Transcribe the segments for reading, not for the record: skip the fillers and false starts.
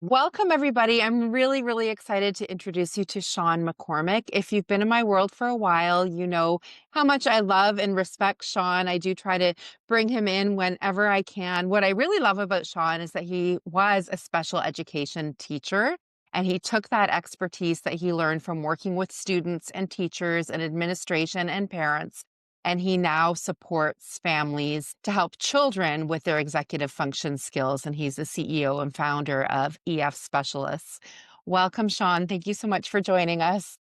Welcome, everybody. I'm really, really excited to introduce you to Sean McCormick. If you've been in my world for a while, you know how much I love and respect Sean. I do try to bring him in whenever I can. What I really love about Sean is that he was a special education teacher. And he took that expertise that he learned from working with students and teachers and administration and parents, and he now supports families to help children with their executive function skills. And he's the CEO and founder of EF Specialists. Welcome, Sean. Thank you so much for joining us.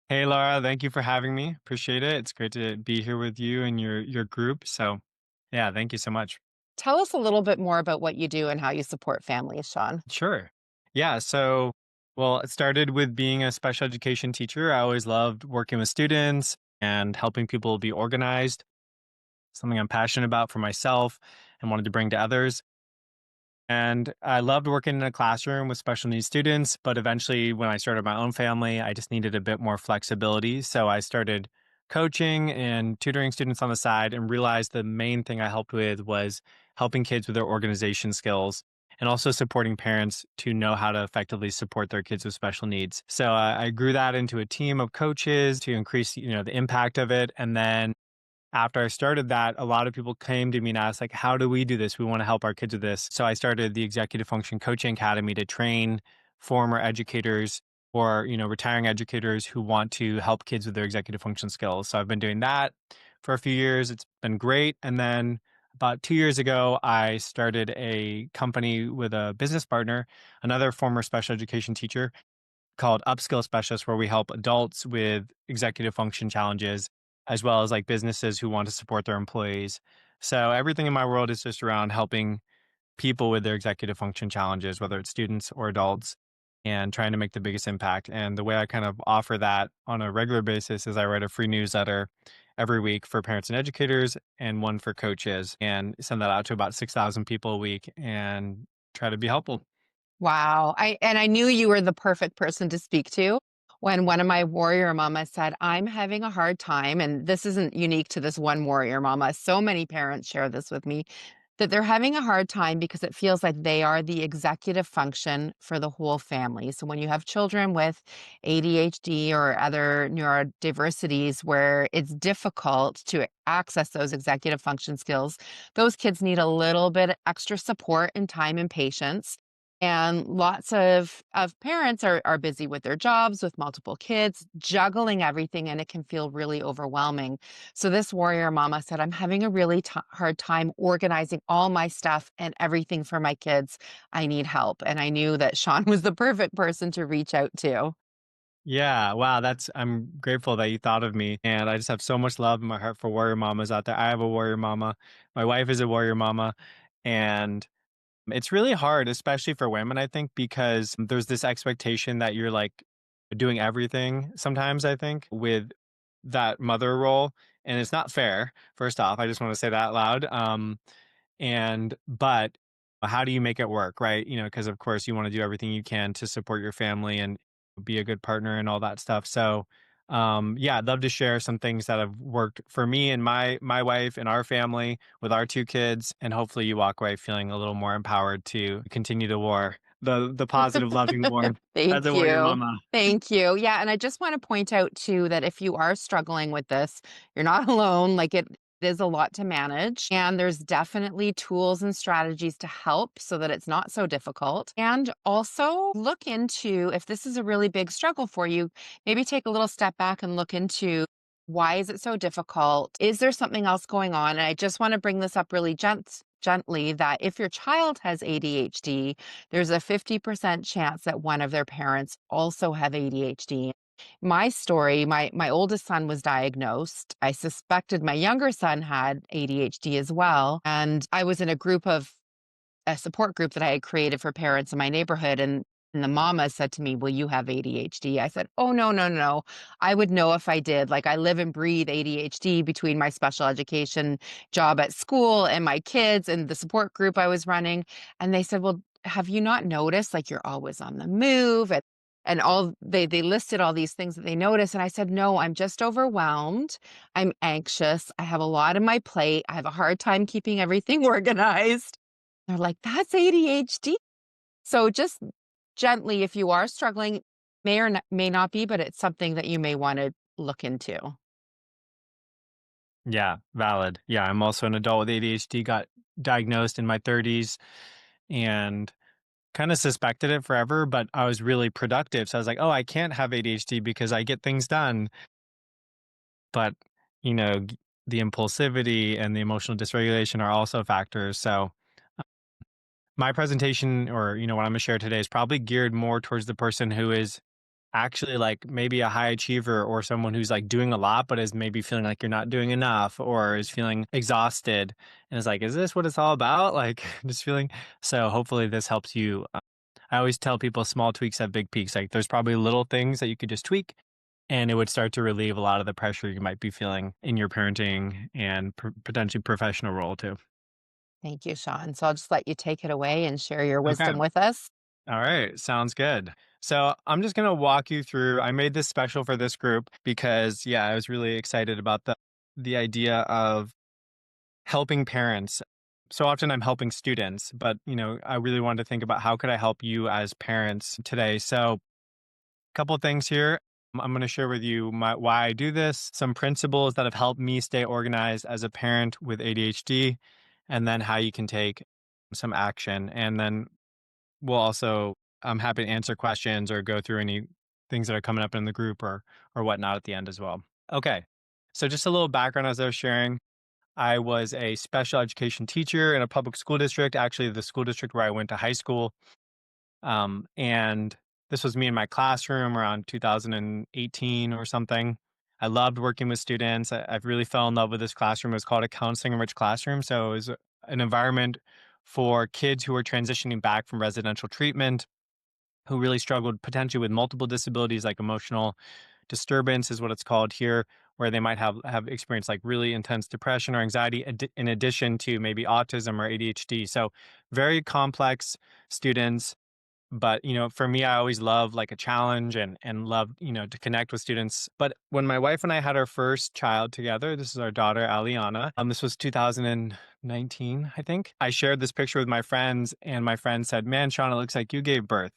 Hey Laura, thank you for having me. Appreciate it. It's great to be here with you and your group. So, yeah, thank you so much. Tell us a little bit more about what you do and how you support families, Sean. Sure. Yeah, well, it started with being a special education teacher. I always loved working with students and helping people be organized, something I'm passionate about for myself and wanted to bring to others. And I loved working in a classroom with special needs students, but eventually when I started my own family, I just needed a bit more flexibility. So I started coaching and tutoring students on the side and realized the main thing I helped with was helping kids with their organization skills and also supporting parents to know how to effectively support their kids with special needs. So I grew that into a team of coaches to increase, the impact of it. And then after I started that, a lot of people came to me and asked, like, how do we do this? We want to help our kids with this. So I started the Executive Function Coaching Academy to train former educators or, retiring educators who want to help kids with their executive function skills. So I've been doing that for a few years. It's been great. And then about 2 years ago, I started a company with a business partner, another former special education teacher called Upskill Specialists, where we help adults with executive function challenges, as well as like businesses who want to support their employees. So everything in my world is just around helping people with their executive function challenges, whether it's students or adults, and trying to make the biggest impact. And the way I kind of offer that on a regular basis is I write a free newsletter every week for parents and educators and one for coaches and send that out to about 6,000 people a week and try to be helpful. Wow. I knew you were the perfect person to speak to when one of my warrior mamas said, I'm having a hard time. And this isn't unique to this one warrior mama. So many parents share this with me that they're having a hard time because it feels like they are the executive function for the whole family. So when you have children with ADHD or other neurodiversities where it's difficult to access those executive function skills, those kids need a little bit extra support and time and patience. And lots of parents are busy with their jobs, with multiple kids, juggling everything, and it can feel really overwhelming. So this warrior mama said, I'm having a really hard time organizing all my stuff and everything for my kids. I need help. And I knew that Sean was the perfect person to reach out to. Yeah, wow, I'm grateful that you thought of me. And I just have so much love in my heart for warrior mamas out there. I have a warrior mama. My wife is a warrior mama. And it's really hard, especially for women, I think, because there's this expectation that you're like doing everything sometimes, I think, with that mother role. And it's not fair. First off, I just want to say that out loud. But how do you make it work, right? Because of course you want to do everything you can to support your family and be a good partner and all that stuff. So, yeah, I'd love to share some things that have worked for me and my wife and our family with our two kids, and hopefully you walk away feeling a little more empowered to continue the war, the positive, loving war as a Thank warrior you. mama. Thank you. Yeah, and I just want to point out too that if you are struggling with this, you're not alone. Like it is a lot to manage, and there's definitely tools and strategies to help so that it's not so difficult. And also look into if this is a really big struggle for you, maybe take a little step back and look into why is it so difficult? Is there something else going on? And I just want to bring this up really gently that if your child has ADHD, there's a 50% chance that one of their parents also have ADHD. My story, my oldest son was diagnosed. I suspected my younger son had ADHD as well. And I was in a support group that I had created for parents in my neighborhood. And the mama said to me, will you have ADHD? I said, oh, no, no, no. I would know if I did. Like I live and breathe ADHD between my special education job at school and my kids and the support group I was running. And they said, well, have you not noticed like you're always on the move and all they listed all these things that they noticed. And I said, no, I'm just overwhelmed. I'm anxious. I have a lot on my plate. I have a hard time keeping everything organized. They're like, "That's ADHD." So just gently, if you are struggling, may or may not be, but it's something that you may want to look into. Yeah, valid. Yeah, I'm also an adult with ADHD, got diagnosed in my 30s and kind of suspected it forever, but I was really productive. So I was like, oh, I can't have ADHD because I get things done. But, you know, the impulsivity and the emotional dysregulation are also factors. So my presentation or, what I'm going to share today is probably geared more towards the person who is actually like maybe a high achiever or someone who's like doing a lot, but is maybe feeling like you're not doing enough or is feeling exhausted. And it's like, is this what it's all about? Like just feeling. So hopefully this helps you. I always tell people small tweaks have big peaks. Like there's probably little things that you could just tweak and it would start to relieve a lot of the pressure you might be feeling in your parenting and potentially professional role too. Thank you, Sean. So I'll just let you take it away and share your Okay. wisdom with us. All right, sounds good. So I'm just gonna walk you through. I made this special for this group because, yeah, I was really excited about the idea of helping parents. So often I'm helping students, but I really wanted to think about how could I help you as parents today. So, a couple of things here. I'm going to share with you why I do this, some principles that have helped me stay organized as a parent with ADHD, and then how you can take some action. And then we'll also I'm happy to answer questions or go through any things that are coming up in the group or whatnot at the end as well. Okay. So just a little background as I was sharing. I was a special education teacher in a public school district, actually the school district where I went to high school. And this was me in my classroom around 2018 or something. I loved working with students. I've really fell in love with this classroom. It was called a counseling enriched classroom. So it was an environment for kids who were transitioning back from residential treatment, who really struggled potentially with multiple disabilities like emotional disturbance is what it's called here, where they might have experienced like really intense depression or anxiety in addition to maybe autism or ADHD. So very complex students, but for me I always love like a challenge and love to connect with students. But when my wife and I had our first child together, this is our daughter Aliana, this was 2019, I think. I shared this picture with my friends and my friend said, man, Sean, it looks like you gave birth.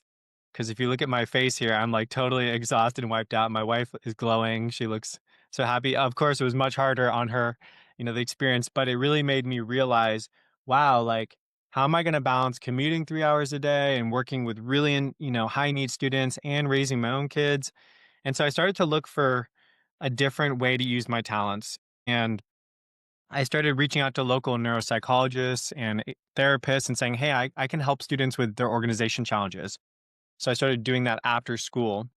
Because if you look at my face here, I'm like totally exhausted and wiped out. My wife is glowing. She looks so happy. Of course, it was much harder on her, the experience, but it really made me realize, wow, like, how am I going to balance commuting 3 hours a day and working with really, high need students and raising my own kids? And so I started to look for a different way to use my talents. And I started reaching out to local neuropsychologists and therapists and saying, hey, I can help students with their organization challenges. So I started doing that after school.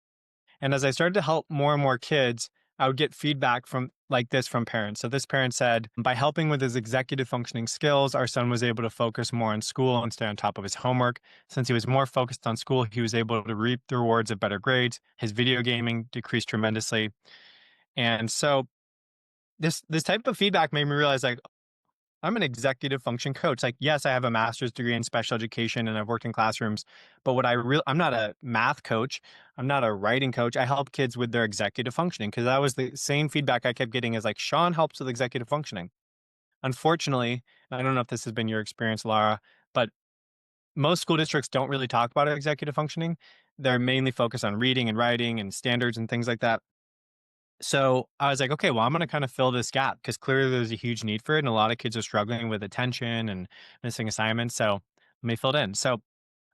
And as I started to help more and more kids, I would get feedback from like this from parents. So this parent said, by helping with his executive functioning skills, our son was able to focus more on school and stay on top of his homework. Since he was more focused on school, he was able to reap the rewards of better grades. His video gaming decreased tremendously. And so this type of feedback made me realize like I'm an executive function coach. Like, yes, I have a master's degree in special education and I've worked in classrooms, but I'm not a math coach. I'm not a writing coach. I help kids with their executive functioning because that was the same feedback I kept getting is like, Sean helps with executive functioning. Unfortunately, I don't know if this has been your experience, Lara, but most school districts don't really talk about executive functioning. They're mainly focused on reading and writing and standards and things like that. So I was like, okay, well, I'm going to kind of fill this gap because clearly there's a huge need for it. And a lot of kids are struggling with attention and missing assignments. So let me fill it in. So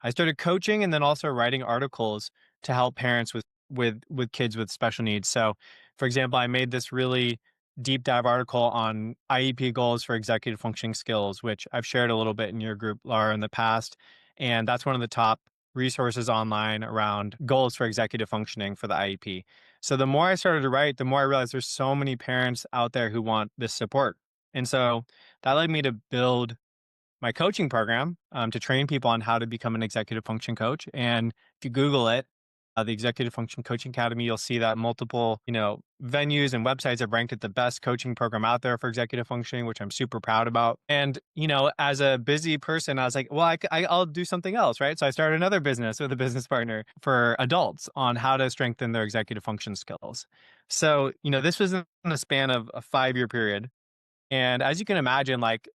I started coaching and then also writing articles to help parents with kids with special needs. So, for example, I made this really deep dive article on IEP goals for executive functioning skills, which I've shared a little bit in your group, Laura, in the past. And that's one of the top resources online around goals for executive functioning for the IEP. So the more I started to write, the more I realized there's so many parents out there who want this support. And so that led me to build my coaching program to train people on how to become an executive function coach. And if you Google it, the Executive Function Coaching Academy, you'll see that multiple, venues and websites have ranked it the best coaching program out there for executive functioning, which I'm super proud about. And, as a busy person, I was like, well, I'll do something else, right? So I started another business with a business partner for adults on how to strengthen their executive function skills. So, this was in a span of a 5-year period. And as you can imagine, like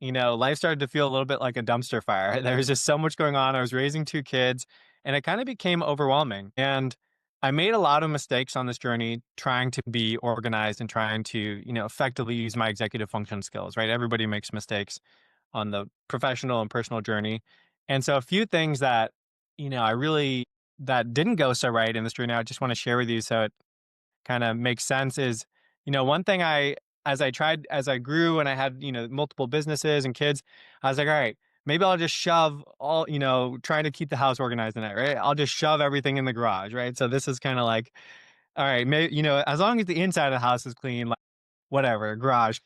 life started to feel a little bit like a dumpster fire. There was just so much going on. I was raising 2 kids, and it kinda became overwhelming, and I made a lot of mistakes on this journey trying to be organized and trying to, effectively use my executive function skills, right? Everybody makes mistakes on the professional and personal journey. And so a few things that, I really that didn't go so right in this journey, I just wanna share with you so it kind of makes sense is, one thing as I grew and I had, multiple businesses and kids, I was like, all right, maybe I'll just shove all, trying to keep the house organized at night, right? I'll just shove everything in the garage, right? So this is kind of like, all right, maybe, as long as the inside of the house is clean, like whatever, garage.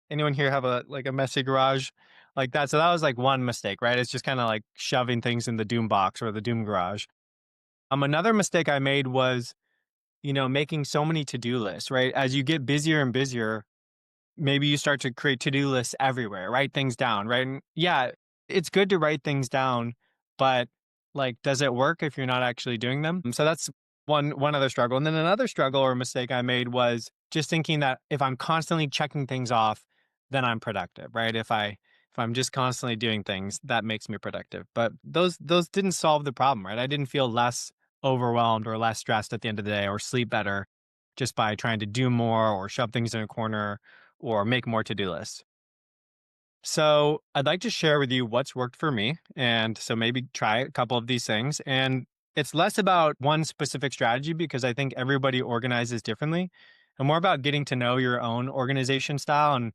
Anyone here have a messy garage like that? So that was like one mistake, right? It's just kind of like shoving things in the doom box or the doom garage. Another mistake I made was making so many to-do lists, right? As you get busier and busier, maybe you start to create to-do lists everywhere, write things down, right? And yeah, it's good to write things down, but like, does it work if you're not actually doing them? So that's one other struggle. And then another struggle or mistake I made was just thinking that if I'm constantly checking things off, then I'm productive, right? If I'm just constantly doing things, that makes me productive. But those didn't solve the problem, right? I didn't feel less overwhelmed or less stressed at the end of the day or sleep better just by trying to do more or shove things in a corner or make more to-do lists. So I'd like to share with you what's worked for me. And so maybe try a couple of these things. And it's less about one specific strategy because I think everybody organizes differently and more about getting to know your own organization style and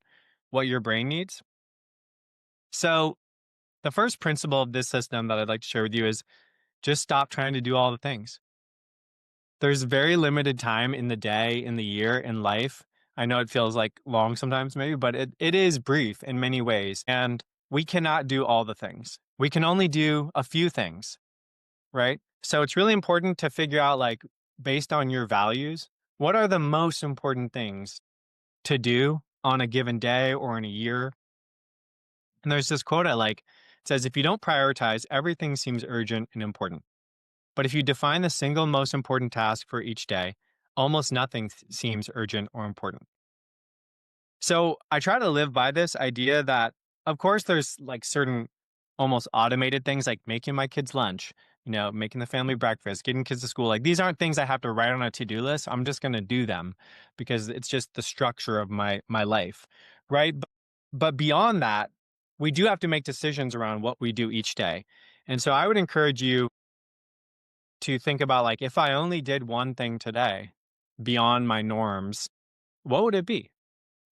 what your brain needs. So the first principle of this system that I'd like to share with you is just stop trying to do all the things. There's very limited time in the day, in the year, in life. I know it feels like long sometimes maybe, but it is brief in many ways. And we cannot do all the things. We can only do a few things, right? So it's really important to figure out, like, based on your values, what are the most important things to do on a given day or in a year? And there's this quote I like. It says, if you don't prioritize, everything seems urgent and important. But if you define the single most important task for each day, almost nothing seems urgent or important. So I try to live by this idea that, of course, there's like certain almost automated things like making my kids lunch, making the family breakfast, getting kids to school. Like these aren't things I have to write on a to-do list. I'm just going to do them because it's just the structure of my life, right? But beyond that, we do have to make decisions around what we do each day. And so I would encourage you to think about, like, if I only did one thing today beyond my norms, what would it be?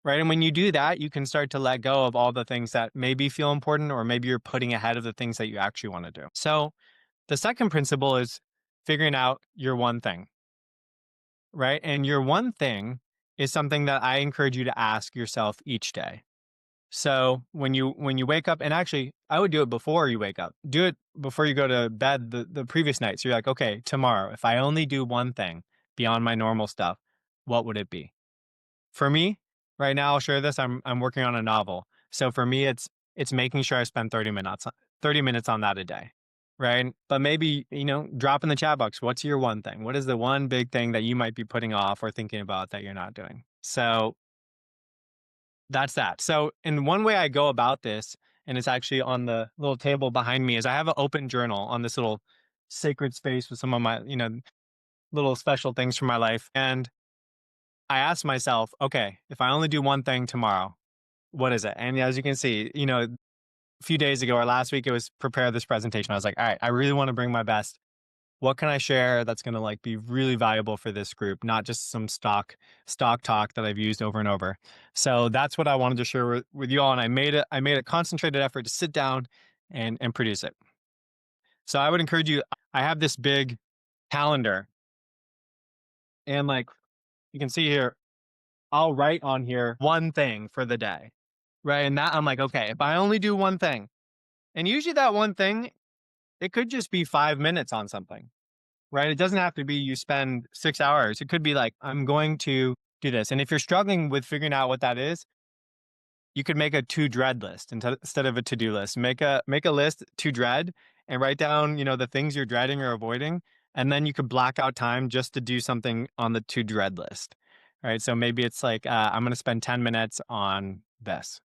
Right. And when you do that, you can start to let go of all the things that maybe feel important, or maybe you're putting ahead of the things that you actually want to do. So the second principle is figuring out your one thing. Right. And your one thing is something that I encourage you to ask yourself each day. So when you wake up, and actually I would do it before you wake up. Do it before you go to bed the previous night. So you're like, okay, tomorrow, if I only do one thing beyond my normal stuff, what would it be? For me, right now, I'll share this. I'm working on a novel. So for me, it's making sure I spend 30 minutes on that a day. Right. But maybe, drop in the chat box. What's your one thing? What is the one big thing that you might be putting off or thinking about that you're not doing? So that's that. So, in one way I go about this, and it's actually on the little table behind me, is I have an open journal on this little sacred space with some of my, little special things from my life. And I ask myself, okay, if I only do one thing tomorrow, what is it? And as you can see, a few days ago or last week, it was prepare this presentation. I was like, all right, I really want to bring my best. What can I share that's going to like be really valuable for this group, not just some stock talk that I've used over and over. So that's what I wanted to share with you all. And I made a concentrated effort to sit down and produce it. So I would encourage you, I have this big calendar, and like you can see here, I'll write on here one thing for the day. Right. And that I'm like, okay, if I only do one thing, and usually that one thing, it could just be 5 minutes on something. Right? It doesn't have to be you spend 6 hours. It could be like, I'm going to do this. And if you're struggling with figuring out what that is, you could make a to dread list instead of a to do list. Make a list to dread and write down, the things you're dreading or avoiding. And then you could block out time just to do something on the to dread list. Right. So maybe it's like, I'm going to spend 10 minutes on this.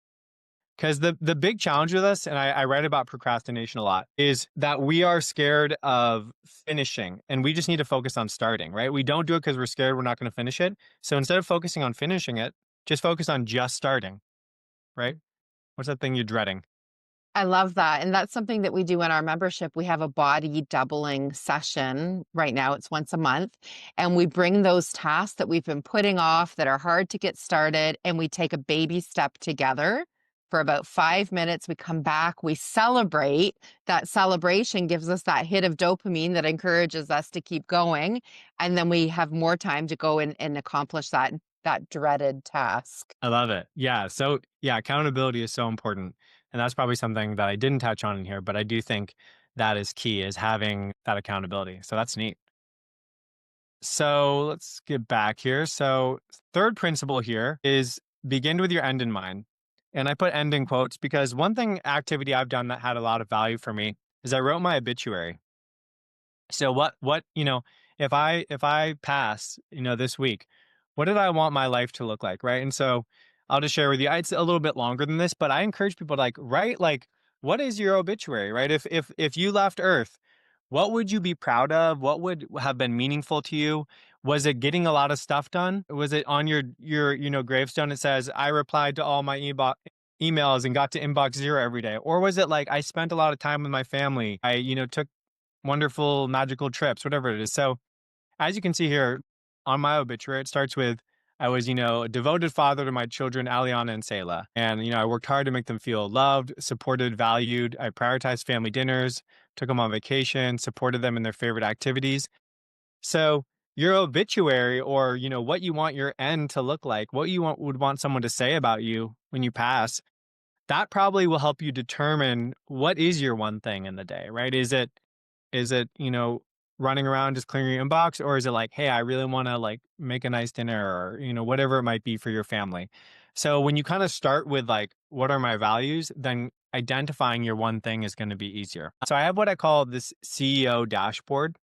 Because the big challenge with us, and I write about procrastination a lot, is that we are scared of finishing and we just need to focus on starting, right? We don't do it because we're scared we're not going to finish it. So instead of focusing on finishing it, just focus on just starting, right? What's that thing you're dreading? I love that, and that's something that we do in our membership. We have a body doubling session. Right now, it's once a month, and we bring those tasks that we've been putting off that are hard to get started, and we take a baby step together for about 5 minutes. We come back, we celebrate. That celebration gives us that hit of dopamine that encourages us to keep going, and then we have more time to go and accomplish that dreaded task. I love it. Yeah. So, yeah, accountability is so important. And that's probably something that I didn't touch on in here, but I do think that is key is having that accountability. So that's neat. So let's get back here. So, third principle here is begin with your end in mind. And I put end in quotes because one thing activity I've done that had a lot of value for me is I wrote my obituary. So if I pass, this week, what did I want my life to look like, right? And so I'll just share with you. It's a little bit longer than this, but I encourage people to like write like what is your obituary, right? If you left Earth, what would you be proud of? What would have been meaningful to you? Was it getting a lot of stuff done? Was it on your gravestone it says I replied to all my emails and got to inbox zero every day? Or was it like I spent a lot of time with my family? I took wonderful, magical trips, whatever it is. So, as you can see here on my obituary, it starts with I was, a devoted father to my children, Aliana and Selah. And, I worked hard to make them feel loved, supported, valued. I prioritized family dinners, took them on vacation, supported them in their favorite activities. So, your obituary or, what you want your end to look like, what you would want someone to say about you when you pass, that probably will help you determine what is your one thing in the day, right? Is it, running around just clearing your inbox, or is it like, hey, I really want to like make a nice dinner or, whatever it might be for your family. So when you kind of start with like, what are my values, then identifying your one thing is going to be easier. So I have what I call this CEO dashboard.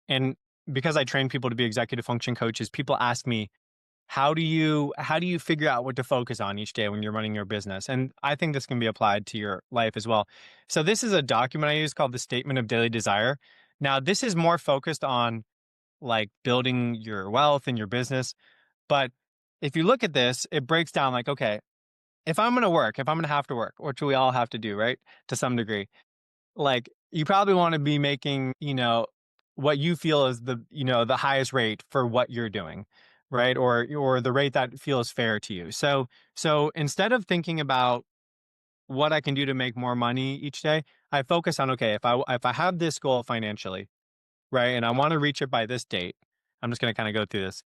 And because I train people to be executive function coaches, people ask me, how do you figure out what to focus on each day when you're running your business? And I think this can be applied to your life as well. So this is a document I use called the Statement of Daily Desire. Now, this is more focused on like building your wealth and your business. But if you look at this, it breaks down like, okay, if I'm going to have to work, which we all have to do, right? To some degree, like you probably want to be making, what you feel is the highest rate for what you're doing, right? Or the rate that feels fair to you. So instead of thinking about what I can do to make more money each day, I focus on, okay, if I have this goal financially, right, and I want to reach it by this date, I'm just going to kind of go through this.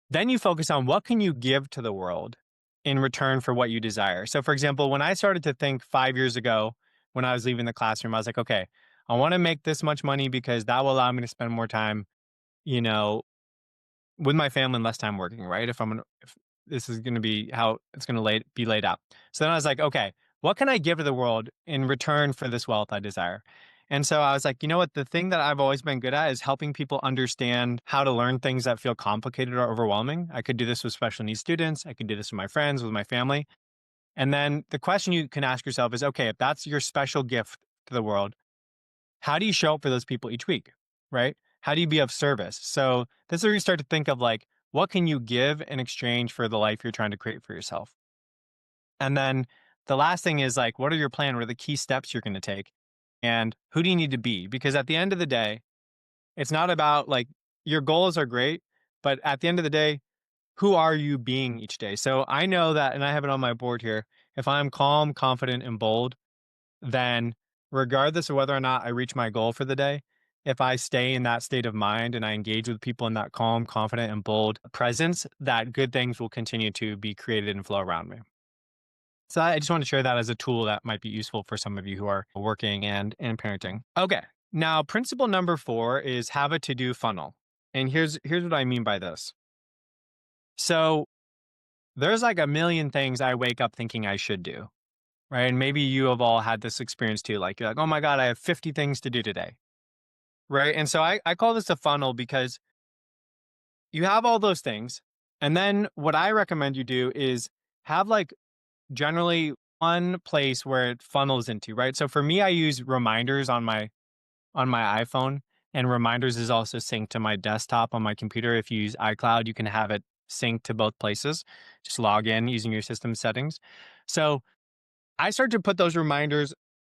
Then you focus on what can you give to the world in return for what you desire. So for example, when I started to think 5 years ago when I was leaving the classroom, I was like, okay, I want to make this much money because that will allow me to spend more time, you know, with my family and less time working, right? If this is going to be how it's going to be laid out. So then I was like, okay, what can I give to the world in return for this wealth I desire? And so I was like, you know what? The thing that I've always been good at is helping people understand how to learn things that feel complicated or overwhelming. I could do this with special needs students. I could do this with my friends, with my family. And then the question you can ask yourself is, okay, if that's your special gift to the world, how do you show up for those people each week? Right? How do you be of service? So this is where you start to think of like, what can you give in exchange for the life you're trying to create for yourself? And then the last thing is like, what are your plan? What are the key steps you're going to take? And who do you need to be? Because at the end of the day, it's not about like your goals are great, but at the end of the day, who are you being each day? So I know that, and I have it on my board here. If I'm calm, confident, and bold, then regardless of whether or not I reach my goal for the day, if I stay in that state of mind and I engage with people in that calm, confident, and bold presence, that good things will continue to be created and flow around me. So I just want to share that as a tool that might be useful for some of you who are working and parenting. Okay. Now, principle number 4 is have a to-do funnel. And here's what I mean by this. So there's like a million things I wake up thinking I should do, right? And maybe you have all had this experience too. Like you're like, oh my God, I have 50 things to do today. Right. And so I call this a funnel because you have all those things. And then what I recommend you do is have like generally one place where it funnels into, right? So for me, I use reminders on my iPhone, and reminders is also synced to my desktop on my computer. If you use iCloud, you can have it synced to both places. Just log in using your system settings. So I start to put those reminders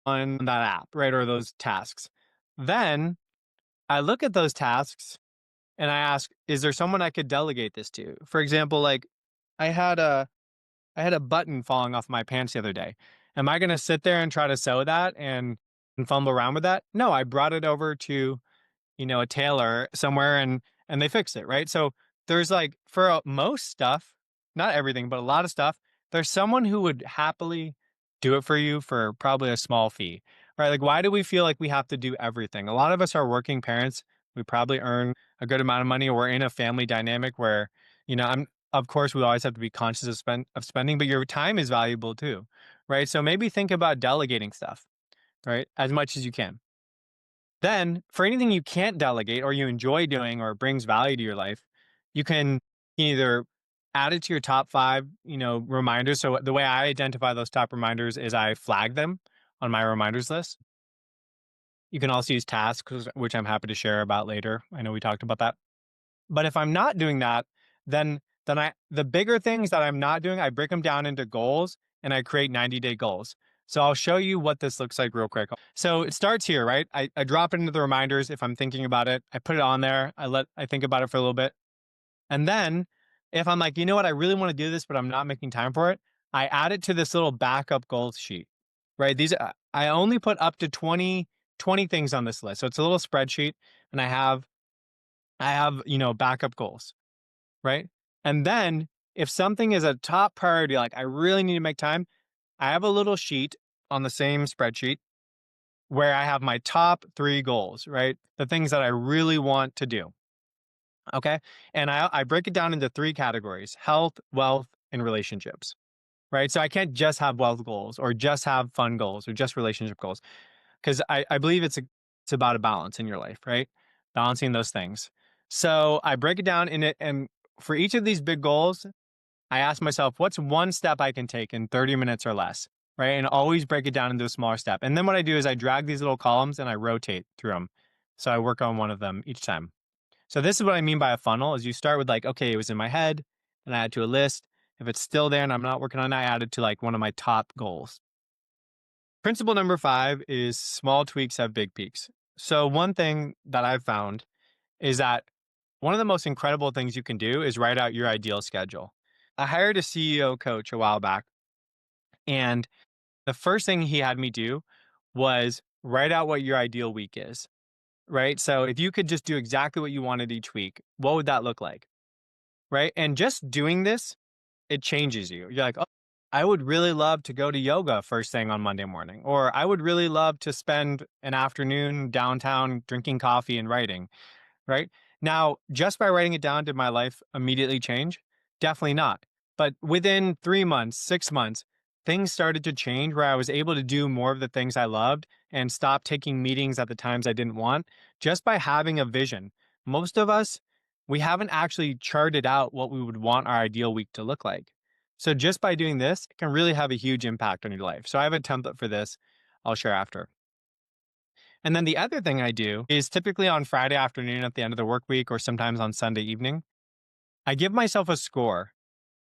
on that app, right? Or those tasks. Then I look at those tasks and I ask, is there someone I could delegate this to? For example, like I had a I had a button falling off my pants the other day. Am I going to sit there and try to sew that and fumble around with that? No, I brought it over to a tailor somewhere and they fix it, right? So there's like for most stuff, not everything, but a lot of stuff, there's someone who would happily do it for you for probably a small fee, right? Like, why do we feel like we have to do everything? A lot of us are working parents. We probably earn a good amount of money, or we're in a family dynamic where, I'm, of course, we always have to be conscious of spending, but your time is valuable too, right? So maybe think about delegating stuff, right? As much as you can. Then, for anything you can't delegate or you enjoy doing or brings value to your life, you can either add it to your top five, reminders. So the way I identify those top reminders is I flag them on my reminders list. You can also use tasks, which I'm happy to share about later. I know we talked about that. But if I'm not doing that, then the bigger things that I'm not doing, I break them down into goals and I create 90-day goals. So I'll show you what this looks like real quick. So it starts here, right? I drop it into the reminders if I'm thinking about it. I put it on there. I think about it for a little bit. And then if I'm like, you know what, I really want to do this, but I'm not making time for it, I add it to this little backup goals sheet, right? I only put up to 20 things on this list. So it's a little spreadsheet and I have, backup goals, right? And then if something is a top priority, like I really need to make time, I have a little sheet on the same spreadsheet where I have my top 3 goals, right? The things that I really want to do. Okay. And I break it down into 3 categories: health, wealth, and relationships, right? So I can't just have wealth goals or just have fun goals or just relationship goals because I believe it's about a balance in your life, right? Balancing those things. So I break it down in it. And for each of these big goals, I ask myself, what's one step I can take in 30 minutes or less, right? And always break it down into a smaller step. And then what I do is I drag these little columns and I rotate through them. So I work on one of them each time. So this is what I mean by a funnel is you start with like, okay, it was in my head and I add to a list. If it's still there and I'm not working on it, I add it to like one of my top goals. Principle number 5 is small tweaks have big peaks. So one thing that I've found is that one of the most incredible things you can do is write out your ideal schedule. I hired a CEO coach a while back, and the first thing he had me do was write out what your ideal week is, right? So if you could just do exactly what you wanted each week, what would that look like? Right. And just doing this, it changes you. You're like, oh, I would really love to go to yoga first thing on Monday morning, or I would really love to spend an afternoon downtown drinking coffee and writing. Right? Now, just by writing it down, did my life immediately change? Definitely not. But within 3 months, 6 months, things started to change where I was able to do more of the things I loved and stop taking meetings at the times I didn't want just by having a vision. Most of us, we haven't actually charted out what we would want our ideal week to look like. So just by doing this, it can really have a huge impact on your life. So I have a template for this I'll share after. And then the other thing I do is typically on Friday afternoon at the end of the work week or sometimes on Sunday evening, I give myself a score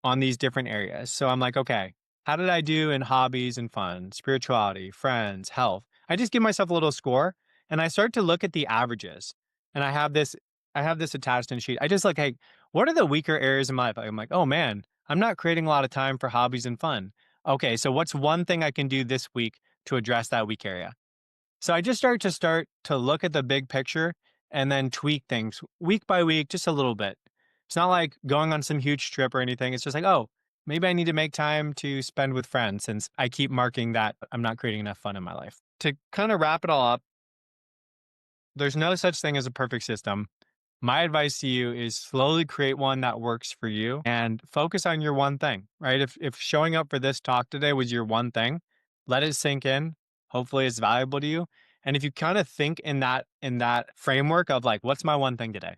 on these different areas. So I'm like, okay, how did I do in hobbies and fun, spirituality, friends, health? I just give myself a little score and I start to look at the averages. And I have this attached in a sheet. I just like, hey, what are the weaker areas in my life? I'm like, oh man, I'm not creating a lot of time for hobbies and fun. Okay, so what's one thing I can do this week to address that weak area? So I just start to look at the big picture and then tweak things week by week, just a little bit. It's not like going on some huge trip or anything. It's just like, oh, maybe I need to make time to spend with friends since I keep marking that I'm not creating enough fun in my life. To kind of wrap it all up, there's no such thing as a perfect system. My advice to you is slowly create one that works for you and focus on your one thing, right? If showing up for this talk today was your one thing, let it sink in. Hopefully it's valuable to you. And if you kind of think in that framework of like, what's my one thing today?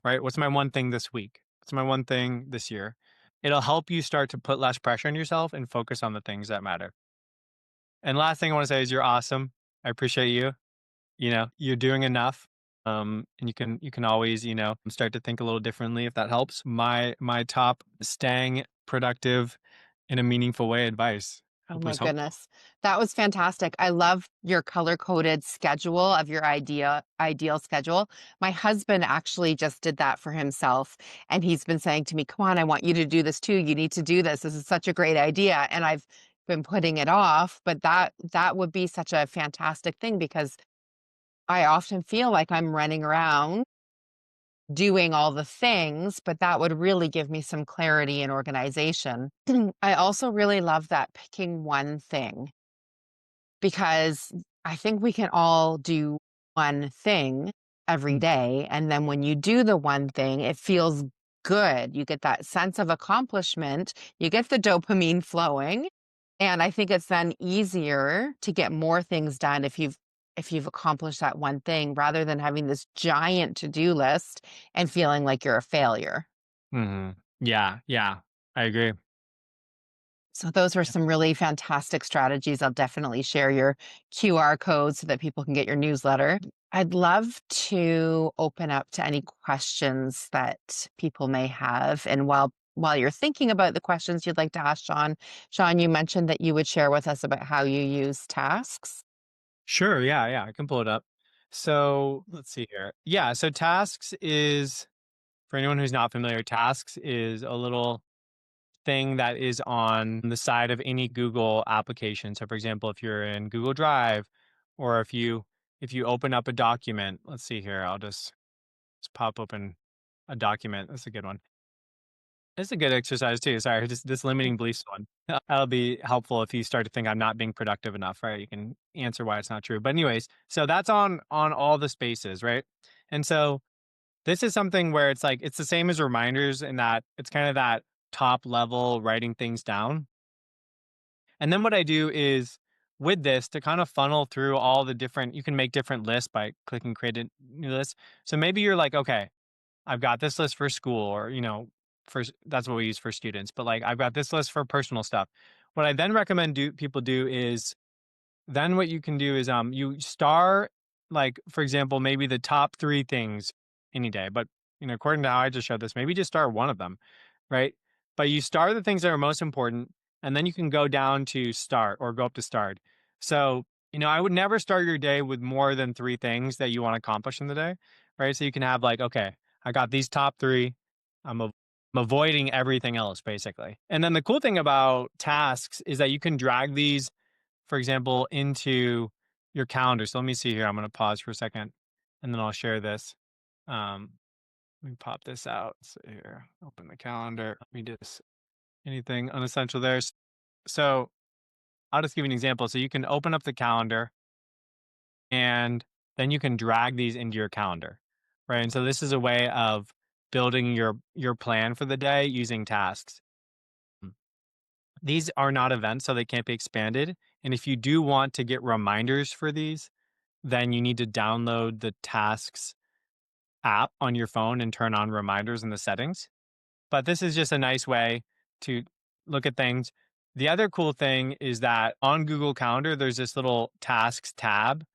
Right? What's my one thing this week? What's my one thing this year? it'll help you start to put less pressure on yourself and focus on the things that matter. And last thing I want to say is you're awesome. I appreciate you. You know, you're doing enough. And you can always, start to think a little differently if that helps. My top staying productive in a meaningful way advice. Oh Hope my was helpful. goodness. That was fantastic. I love your color-coded schedule of your ideal schedule. My husband actually just did that for himself, and he's been saying to me, "Come on, I want you to do this too. You need to do this. This is such a great idea." And I've been putting it off, but that would be such a fantastic thing because I often feel like I'm running around doing all the things, but that would really give me some clarity and organization. I also really love that picking one thing because I think we can all do one thing every Mm, day. And then when you do the one thing, it feels good. You get that sense of accomplishment, you get the dopamine flowing. And I think it's then easier to get more things done if you've accomplished that one thing rather than having this giant to-do list and feeling like you're a failure. mhm. Yeah, yeah, I agree. So those were Yeah. some really fantastic strategies. I'll definitely share your QR code so that people can get your newsletter. I'd love to open up to any questions that people may have. And while you're thinking about the questions you'd like to ask Sean, you mentioned that you would share with us about how you use tasks. Sure, yeah, yeah, I can pull it up. So, let's see here. Yeah, so tasks is for anyone who's not familiar, tasks is a little thing that is on the side of any Google application. So for example, if you're in Google Drive or if you open up a document, let's see here, just pop open a document. That's a good one. It's a good exercise too. Sorry, just this limiting beliefs one. That'll be helpful if you start to think I'm not being productive enough, right? You can answer why it's not true. But anyways, so that's on all the spaces, right? And so this is something where it's like it's the same as reminders in that it's kind of that top level writing things down. And then what I do is with this to kind of funnel through all the different you can make different lists by clicking create a new list. So maybe you're like, okay, I've got this list for school or, that's what we use for students, but like I've got this list for personal stuff. What I then recommend do people do is then what you can do is you star like for example maybe the top 3 things any day, but according to how I just showed this, maybe just star one of them, right? But you star the things that are most important and then you can go down to start or go up to start. So, I would never start your day with more than 3 things that you want to accomplish in the day, right? So you can have like, okay, I got these top 3. I'm avoiding everything else basically. And then the cool thing about tasks is that you can drag these for example, into your calendar. So let me see here. I'm going to pause for a second and then I'll share this. Um, Let me pop this out. So here, open the calendar. Let me just anything unessential there. So I'll just give you an example. So you can open up the calendar and then you can drag these into your calendar, right? And so this is a way of building your plan for the day using tasks. Mm. These are not events, so they can't be expanded. And if you do want to get reminders for these, then you need to download the tasks app on your phone and turn on reminders in the settings. But this is just a nice way to look at things. The other cool thing is that on Google Calendar, there's this little tasks tab.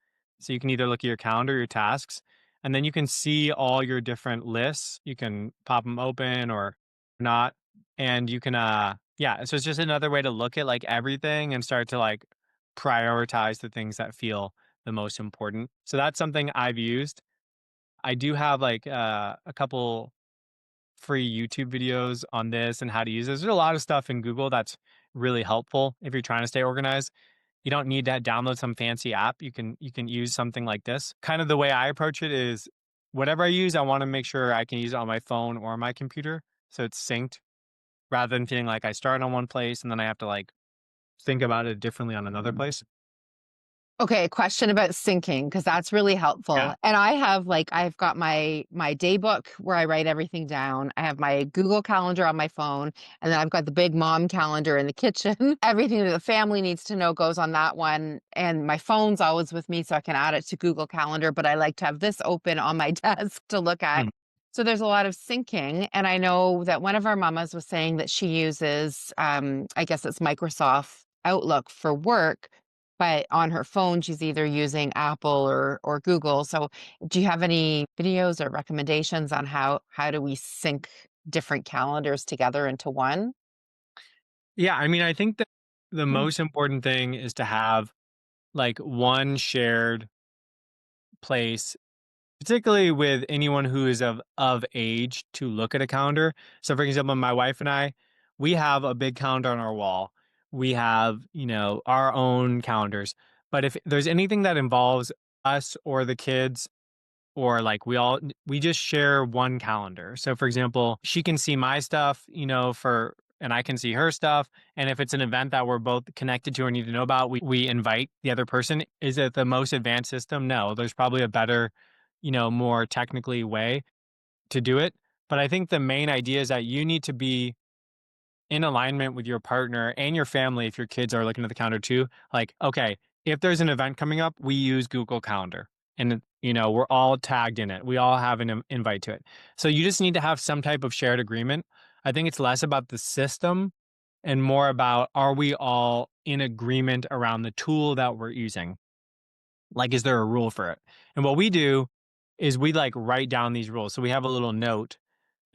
So you can either look at your calendar, your tasks, and then you can see all your different lists. You can pop them open or not. And you can, yeah. So it's just another way to look at like everything and start to like prioritize the things that feel the most important. So that's something I've used. I do have like a couple free YouTube videos on this and how to use this. There's a lot of stuff in Google that's really helpful if you're trying to stay organized. You don't need to download some fancy app. You can use something like this. Kind of the way I approach it is whatever I use, I want to make sure I can use it on my phone or my computer. So it's synced rather than feeling like I start on one place and then I have to like think about it differently on another place. Okay, question about syncing because that's really Yeah. helpful. And I've got my day book where I write everything down. I have my Google Calendar on my phone, and then I've got the big mom calendar in the kitchen. Everything that the family needs to know goes on that one, and my phone's always with me so I can add it to Google Calendar, but I like to have this open on my desk to look at. So there's a lot of syncing, and I know that one of our mamas was saying that she uses, I guess it's Microsoft Outlook for work, but on her phone, she's either using Apple or Google. So do you have any videos or recommendations on how do we sync different calendars together into one? Yeah, I mean, I think that the most important thing is to have like one shared place, particularly with anyone who is of age to look at a calendar. So for example, my wife and I, we have a big calendar on our wall. We have, our own calendars. But if there's anything that involves us or the kids, or like we just share one calendar. So for example, she can see my stuff, and I can see her stuff. And if it's an event that we're both connected to or need to know about, we invite the other person. Is it the most advanced system? No, there's probably a better, more technically way to do it. But I think the main idea is that you need to be in alignment with your partner and your family if your kids are looking at the calendar too. Like, okay, if there's an event coming up, we use Google Calendar and we're all tagged in it. We all have an invite to it. So you just need to have some type of shared agreement. I think it's less about the system and more about, are we all in agreement around the tool that we're using? Like, is there a rule for it? And what we do is we like write down these rules. So we have a little note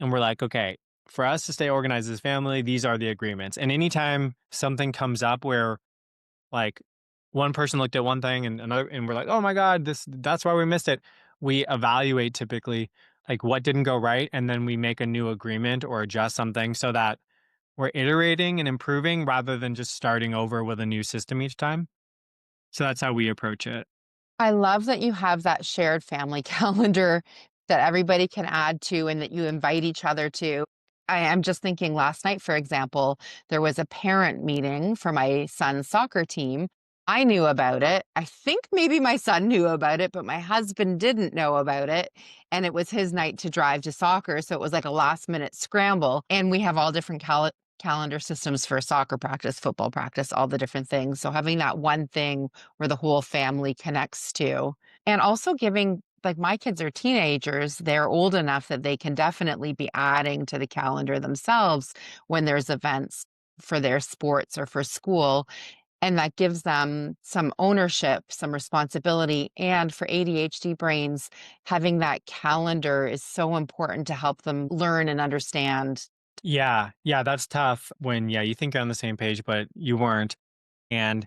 and we're like, okay, for us to stay organized as a family, these are the agreements. And anytime something comes up where like one person looked at one thing and another, and we're like, oh my God, that's why we missed it. We evaluate typically like what didn't go right. And then we make a new agreement or adjust something so that we're iterating and improving rather than just starting over with a new system each time. So that's how we approach it. I love that you have that shared family calendar that everybody can add to and that you invite each other to. I am just thinking last night, for example, there was a parent meeting for my son's soccer team. I knew about it. I think maybe my son knew about it, but my husband didn't know about it. And it was his night to drive to soccer. So it was like a last minute scramble. And we have all different calendar systems for soccer practice, football practice, all the different things. So having that one thing where the whole family connects to. And also giving, like, my kids are teenagers, they're old enough that they can definitely be adding to the calendar themselves when there's events for their sports or for school. And that gives them some ownership, some responsibility. And for ADHD brains, having that calendar is so important to help them learn and understand. Yeah. Yeah. That's tough when, yeah, you think you're on the same page, but you weren't. And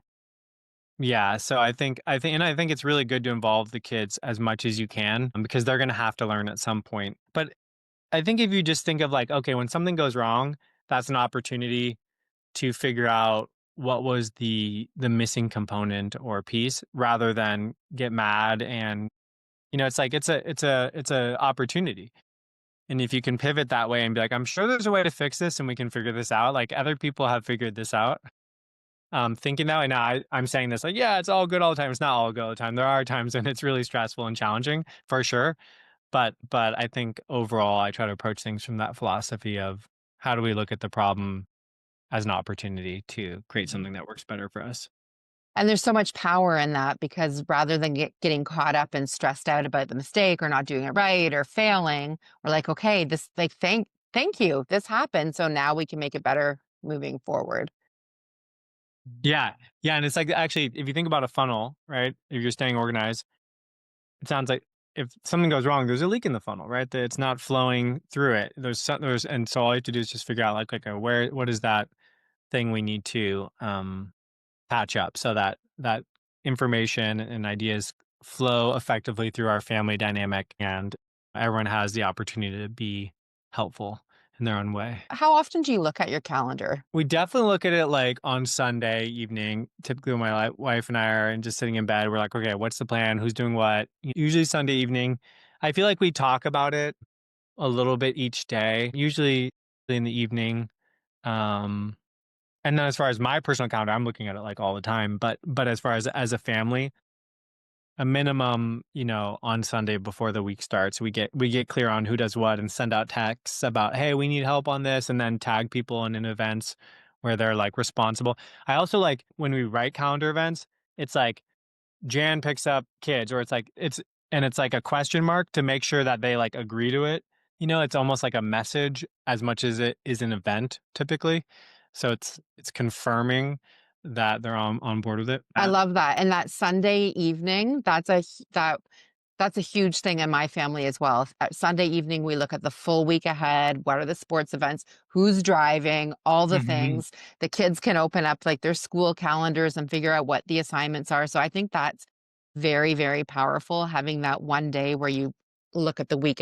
yeah, so I think it's really good to involve the kids as much as you can because they're going to have to learn at some point. But I think if you just think of like, okay, when something goes wrong, that's an opportunity to figure out what was the missing component or piece rather than get mad. And it's like it's a opportunity. And if you can pivot that way and be like, I'm sure there's a way to fix this and we can figure this out, like other people have figured this out. Thinking that, and now I'm saying this like, yeah, it's all good all the time. It's not all good all the time. There are times when it's really stressful and challenging for sure. But I think overall, I try to approach things from that philosophy of how do we look at the problem as an opportunity to create something that works better for us. And there's so much power in that because rather than getting caught up and stressed out about the mistake or not doing it right or failing, we're like, okay, this like thank you. This happened. So now we can make it better moving forward. Yeah, yeah, and it's like actually, if you think about a funnel, right? If you're staying organized, it sounds like if something goes wrong, there's a leak in the funnel, right? That it's not flowing through it. And so all you have to do is just figure out like, okay, what is that thing we need to patch up so that that information and ideas flow effectively through our family dynamic and everyone has the opportunity to be helpful in their own way. How often do you look at your calendar? We definitely look at it like on Sunday evening. Typically, when my wife and I are and just sitting in bed, we're like, okay, what's the plan? Who's doing what? Usually Sunday evening. I feel like we talk about it a little bit each day, usually in the evening. Um, and then as far as my personal calendar, I'm looking at it like all the time. But as far as a family, a minimum, on Sunday before the week starts, we get clear on who does what and send out texts about, hey, we need help on this, and then tag people in events where they're like responsible. I also like when we write calendar events, it's like Jan picks up kids, or it's like it's like a question mark to make sure that they like agree to it. It's almost like a message as much as it is an event typically. So it's confirming that they're on board with it. I love that, and that Sunday evening, that's a huge thing in my family as well. Sunday evening, we look at the full week ahead. What are the sports events? Who's driving? All the Mhm. things. The kids can open up like their school calendars and figure out what the assignments are. So I think that's very, very powerful having that one day where you look at the week